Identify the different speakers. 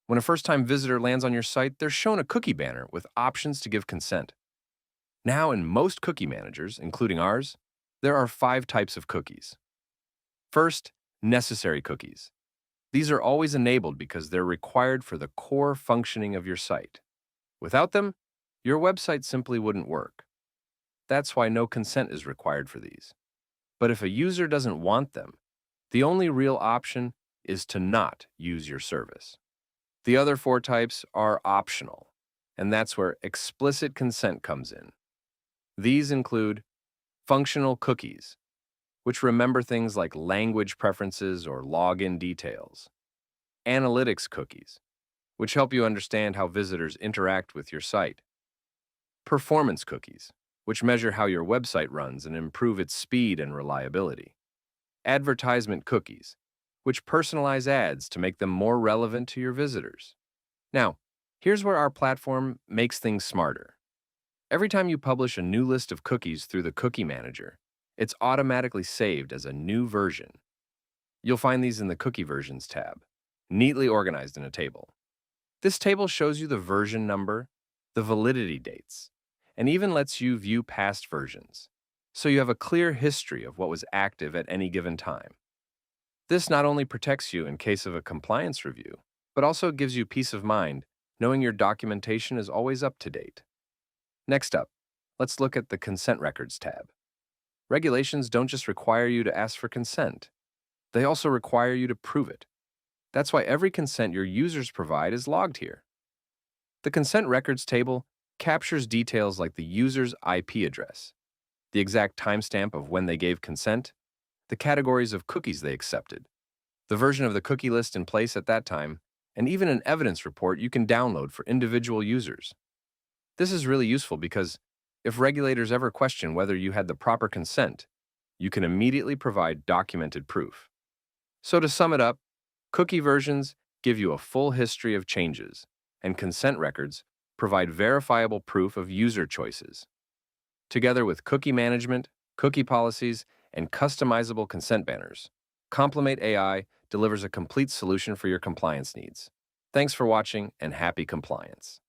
Speaker 1: When a first-time visitor lands on your site, they're shown a cookie banner with options to give consent. Now, in most cookie managers, including ours, there are 5 types of cookies. First, necessary cookies. These are always enabled because they're required for the core functioning of your site. Without them, your website simply wouldn't work. That's why no consent is required for these. But if a user doesn't want them, the only real option is to not use your service. The other 4 types are optional, and that's where explicit consent comes in. These include functional cookies, which remember things like language preferences or login details. Analytics cookies, which help you understand how visitors interact with your site. Performance cookies, which measure how your website runs and improve its speed and reliability. Advertisement cookies, which personalize ads to make them more relevant to your visitors. Now, here's where our platform makes things smarter. Every time you publish a new list of cookies through the Cookie Manager, it's automatically saved as a new version. You'll find these in the Cookie Versions tab, neatly organized in a table. This table shows you the version number, the validity dates, and even lets you view past versions, so you have a clear history of what was active at any given time. This not only protects you in case of a compliance review, but also gives you peace of mind knowing your documentation is always up to date. Next up, let's look at the Consent Records tab. Regulations don't just require you to ask for consent, they also require you to prove it. That's why every consent your users provide is logged here. The Consent Records table captures details like the user's IP address, the exact timestamp of when they gave consent, the categories of cookies they accepted, the version of the cookie list in place at that time, and even an evidence report you can download for individual users. This is really useful because if regulators ever question whether you had the proper consent, you can immediately provide documented proof. So to sum it up, cookie versions give you a full history of changes, and consent records provide verifiable proof of user choices. Together with cookie management, cookie policies, and customizable consent banners, Complimate AI delivers a complete solution for your compliance needs. Thanks for watching and happy compliance.